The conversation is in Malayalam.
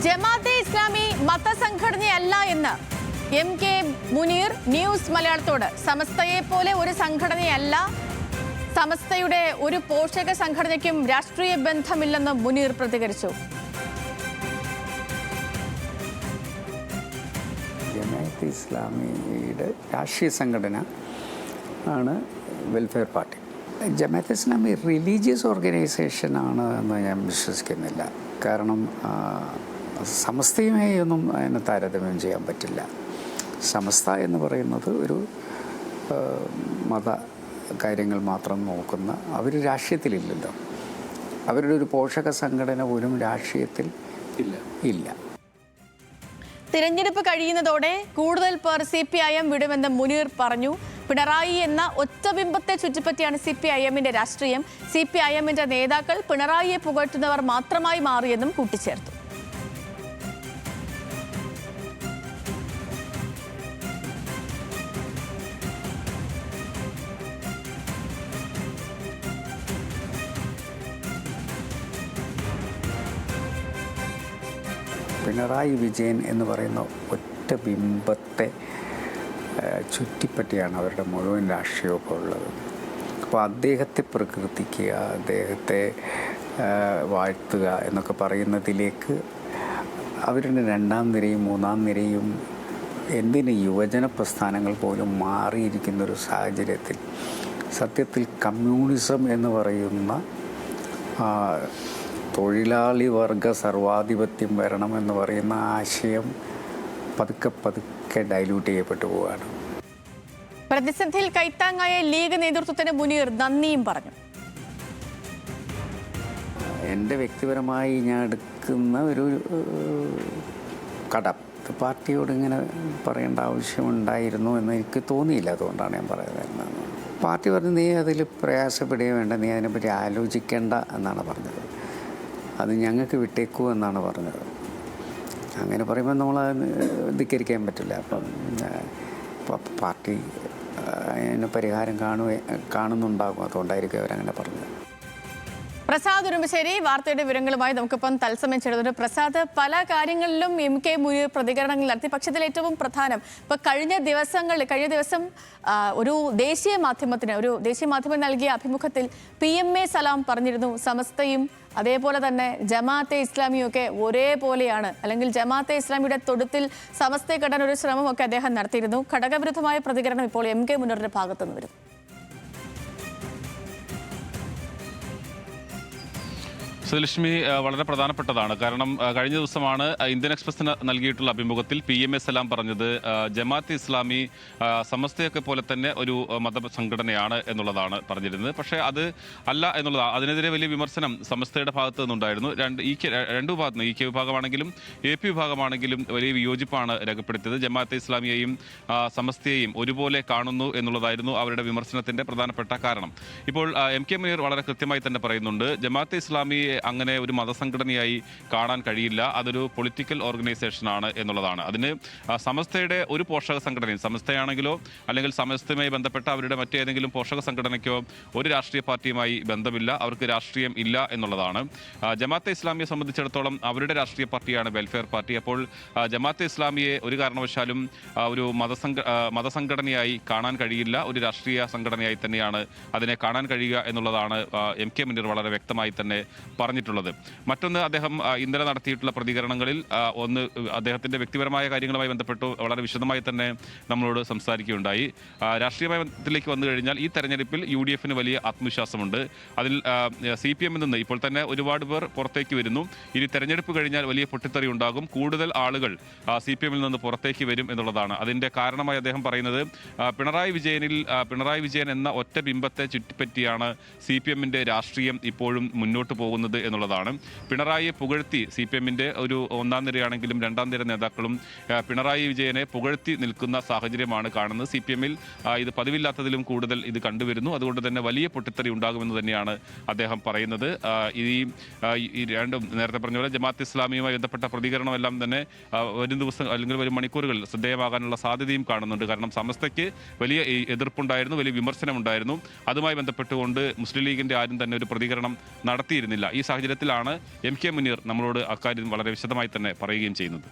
ജമാഅത്തെ ഇസ്ലാമി മതസംഘടനയല്ല എന്ന് MK മുനീർ ന്യൂസ് മലയാളത്തോട്. സമസ്തയെ പോലെ ഒരു സംഘടനയല്ല, സമസ്തയുടെ ഒരു പോഷക സംഘടനയ്ക്കും രാഷ്ട്രീയ ബന്ധമില്ലെന്ന് മുനീർ പ്രതികരിച്ചു. ജമാഅത്തെ ഇസ്ലാമിയുടെ രാഷ്ട്രീയ സംഘടന ആണ് welfare party. Jamaat-e Islami religious organization ആണ് എന്ന് ഞാൻ വിശ്വസിക്കുന്നില്ല. കാരണം സമസ്തയുമായി ഒന്നും അതിനെ താരതമ്യം ചെയ്യാൻ പറ്റില്ല. സമസ്ത എന്ന് പറയുന്നത് ഒരു മത കാര്യങ്ങൾ മാത്രം നോക്കുന്ന, അവർ രാഷ്ട്രീയത്തിലില്ലല്ലോ. അവരുടെ ഒരു പോഷക സംഘടന പോലും രാഷ്ട്രീയത്തിൽ ഇല്ല. തിരഞ്ഞെടുപ്പ് കഴിയുന്നതോടെ കൂടുതൽ പേർ CPIM വിടുമെന്ന് മുനീർ പറഞ്ഞു. പിണറായി എന്ന ഒറ്റബിംബത്തെ ചുറ്റിപ്പറ്റിയാണ് CPIMന്റെ രാഷ്ട്രീയം. CPIMന്റെ നേതാക്കൾ പിണറായിയെ പുകഴ്ത്തുന്നവർ മാത്രമായി മാറിയെന്നും കൂട്ടിച്ചേർത്തു. പിണറായി വിജയൻ എന്ന് പറയുന്ന ഒറ്റ ബിംബത്തെ ചുറ്റിപ്പറ്റിയാണ് അവരുടെ മുഴുവൻ രാഷ്ട്രീയമൊക്കെ ഉള്ളത്. അപ്പോൾ അദ്ദേഹത്തെ പ്രകീർത്തിക്കുക, അദ്ദേഹത്തെ വാഴ്ത്തുക എന്നൊക്കെ പറയുന്നതിലേക്ക് അവരുടെ രണ്ടാം നിരയും മൂന്നാം നിരയും എന്തിന് യുവജന പ്രസ്ഥാനങ്ങൾ പോലും മാറിയിരിക്കുന്നൊരു സാഹചര്യത്തിൽ സത്യത്തിൽ കമ്മ്യൂണിസം എന്ന് പറയുന്ന തൊഴിലാളി വർഗ സർവാധിപത്യം വരണമെന്ന് പറയുന്ന ആശയം പതുക്കെ ഡൈല്യൂട്ട് ചെയ്യപ്പെട്ടു പോവുകയാണ്. പ്രതിസന്ധിയിൽ കൈത്താങ്ങായ ലീഗ് നേതൃത്വത്തിന് മുനീർ നന്ദിയും പറഞ്ഞു. എൻ്റെ വ്യക്തിപരമായി ഞാൻ എടുക്കുന്ന ഒരു കടം പാർട്ടിയോട് ഇങ്ങനെ പറയേണ്ട ആവശ്യമുണ്ടായിരുന്നു എന്ന് എനിക്ക് തോന്നിയില്ല. അതുകൊണ്ടാണ് ഞാൻ പറയുന്നത്. പാർട്ടി പറഞ്ഞു, നീ അതിൽ പ്രയാസപ്പെടുകയോ വേണ്ട, നീ അതിനെപ്പറ്റി ആലോചിക്കേണ്ട എന്നാണ് പറഞ്ഞത്. അത് ഞങ്ങൾക്ക് വിട്ടേക്കൂ എന്നാണ് പറഞ്ഞത്. അങ്ങനെ പറയുമ്പോൾ നമ്മൾ ധിക്കരിക്കാൻ പറ്റില്ല. അപ്പം പാർട്ടി അതിന് പരിഹാരം കാണുന്നുണ്ടാകും. അതുകൊണ്ടായിരിക്കും അവരങ്ങനെ പറഞ്ഞത്. പ്രസാദ് ഉടുമ്പശ്ശേരി വാർത്തയുടെ വിവരങ്ങളുമായി നമുക്കിപ്പം തത്സമയം ചേരുന്നുണ്ട്. പ്രസാദ്, പല കാര്യങ്ങളിലും MK മുനീർ പ്രതികരണങ്ങൾ നടത്തി. പക്ഷേ ഇതിൽ ഏറ്റവും പ്രധാനം, ഇപ്പം കഴിഞ്ഞ ദിവസം ഒരു ദേശീയ മാധ്യമം നൽകിയ അഭിമുഖത്തിൽ PMA സലാം പറഞ്ഞിരുന്നു, സമസ്തയും അതേപോലെ തന്നെ ജമാഅത്തെ ഇസ്ലാമിയും ഒക്കെ ഒരേപോലെയാണ്, അല്ലെങ്കിൽ ജമാഅത്തെ ഇസ്ലാമിയുടെ തൊടുത്തിൽ സമസ്തയെ കെട്ടാൻ ഒരു ശ്രമമൊക്കെ അദ്ദേഹം നടത്തിയിരുന്നു. ഘടകവിരുദ്ധമായ പ്രതികരണം ഇപ്പോൾ MK മുനീറിന്റെ ഭാഗത്തുനിന്ന് വരും. സുലക്ഷ്മി, വളരെ പ്രധാനപ്പെട്ടതാണ്. കാരണം കഴിഞ്ഞ ദിവസമാണ് ഇന്ത്യൻ എക്സ്പ്രസിന് നൽകിയിട്ടുള്ള അഭിമുഖത്തിൽ PMA സലാം പറഞ്ഞത് ജമാഅത്തെ ഇസ്ലാമി സമസ്തയൊക്കെ പോലെ തന്നെ ഒരു മതസംഘടനയാണ് എന്നുള്ളതാണ് പറഞ്ഞിരുന്നത്. പക്ഷേ അത് അല്ല എന്നുള്ളതാണ്. അതിനെതിരെ വലിയ വിമർശനം സമസ്തയുടെ ഭാഗത്തു നിന്നുണ്ടായിരുന്നു. രണ്ടു ഭാഗത്തു നിന്ന്, EK വിഭാഗമാണെങ്കിലും AP വിഭാഗമാണെങ്കിലും വലിയ വിയോജിപ്പാണ് രേഖപ്പെടുത്തിയത്. ജമാഅത്തെ ഇസ്ലാമിയെയും സമസ്തയെയും ഒരുപോലെ കാണുന്നു എന്നുള്ളതായിരുന്നു അവരുടെ വിമർശനത്തിന്റെ പ്രധാനപ്പെട്ട കാരണം. ഇപ്പോൾ MK മുനീർ വളരെ കൃത്യമായി തന്നെ പറയുന്നുണ്ട്, ജമാഅത്തെ ഇസ്ലാമിയെ അങ്ങനെ ഒരു മതസംഘടനയായി കാണാൻ കഴിയില്ല, അതൊരു പൊളിറ്റിക്കൽ ഓർഗനൈസേഷനാണ് എന്നുള്ളതാണ്. അതിന് സമസ്തയുടെ ഒരു പോഷക സംഘടനയും, സമസ്തയാണെങ്കിലോ അല്ലെങ്കിൽ സമസ്തയുമായി ബന്ധപ്പെട്ട അവരുടെ മറ്റേതെങ്കിലും പോഷക സംഘടനയ്ക്കോ ഒരു രാഷ്ട്രീയ പാർട്ടിയുമായി ബന്ധമില്ല, അവർക്ക് രാഷ്ട്രീയം ഇല്ല എന്നുള്ളതാണ്. ജമാഅത്തെ ഇസ്ലാമിയെ സംബന്ധിച്ചിടത്തോളം അവരുടെ രാഷ്ട്രീയ പാർട്ടിയാണ് വെൽഫെയർ പാർട്ടി. അപ്പോൾ ജമാഅത്തെ ഇസ്ലാമിയെ ഒരു കാരണവശാലും ഒരു മതസംഘടനയായി കാണാൻ കഴിയില്ല, ഒരു രാഷ്ട്രീയ സംഘടനയായി തന്നെയാണ് അതിനെ കാണാൻ കഴിയുക എന്നുള്ളതാണ് MK മുനീർ വളരെ വ്യക്തമായി തന്നെ പറഞ്ഞിട്ടുള്ളത്. മറ്റൊന്ന്, അദ്ദേഹം ഇന്നലെ നടത്തിയിട്ടുള്ള പ്രതികരണങ്ങളിൽ ഒന്ന് അദ്ദേഹത്തിന്റെ വ്യക്തിപരമായ കാര്യങ്ങളുമായി ബന്ധപ്പെട്ട് വളരെ വിശദമായി തന്നെ നമ്മളോട് സംസാരിക്കുകയുണ്ടായി. രാഷ്ട്രീയത്തിലേക്ക് വന്നു കഴിഞ്ഞാൽ ഈ തെരഞ്ഞെടുപ്പിൽ UDF വലിയ ആത്മവിശ്വാസമുണ്ട്. അതിൽ CPM നിന്ന് ഇപ്പോൾ തന്നെ ഒരുപാട് പേർ പുറത്തേക്ക് വരുന്നു. ഇനി തെരഞ്ഞെടുപ്പ് കഴിഞ്ഞാൽ വലിയ പൊട്ടിത്തെറി ഉണ്ടാകും, കൂടുതൽ ആളുകൾ CPM നിന്ന് പുറത്തേക്ക് വരും എന്നുള്ളതാണ്. അതിന്റെ കാരണമായി അദ്ദേഹം പറയുന്നത് പിണറായി വിജയൻ എന്ന ഒറ്റ ബിംബത്തെ ചുറ്റിപ്പറ്റിയാണ് CPMന്റെ രാഷ്ട്രീയം ഇപ്പോഴും മുന്നോട്ട് പോകുന്നത് എന്നുള്ളതാണ്. പിണറായിയെ പുകഴ്ത്തി CPMന്റെ ഒരു ഒന്നാം നിരയാണെങ്കിലും രണ്ടാം നിര നേതാക്കളും പിണറായി വിജയനെ പുകഴ്ത്തി നിൽക്കുന്ന സാഹചര്യമാണ് കാണുന്നത്. CPMൽ ഇത് പതിവില്ലാത്തതിലും കൂടുതൽ ഇത് കണ്ടുവരുന്നു. അതുകൊണ്ട് തന്നെ വലിയ പൊട്ടിത്തെറി ഉണ്ടാകുമെന്ന് തന്നെയാണ് അദ്ദേഹം പറയുന്നത്. ഈ രണ്ടും നേരത്തെ പറഞ്ഞ പോലെ ജമാഅത്തെ ഇസ്ലാമിയുമായി ബന്ധപ്പെട്ട പ്രതികരണമെല്ലാം തന്നെ വരും ദിവസം അല്ലെങ്കിൽ വരും മണിക്കൂറുകൾ ശ്രദ്ധേയമാകാനുള്ള സാധ്യതയും കാണുന്നുണ്ട്. കാരണം സമസ്തയ്ക്ക് വലിയ എതിർപ്പുണ്ടായിരുന്നു, വലിയ വിമർശനമുണ്ടായിരുന്നു. അതുമായി ബന്ധപ്പെട്ടുകൊണ്ട് മുസ്ലിം ലീഗിന്റെ ആരും തന്നെ ഒരു പ്രതികരണം നടത്തിയിരുന്നില്ല. ഈ സാഹചര്യത്തിലാണ് എം കെ മുനീർ നമ്മളോട് അക്കാര്യം വളരെ വിശദമായി തന്നെ പറയുകയും ചെയ്യുന്നത്.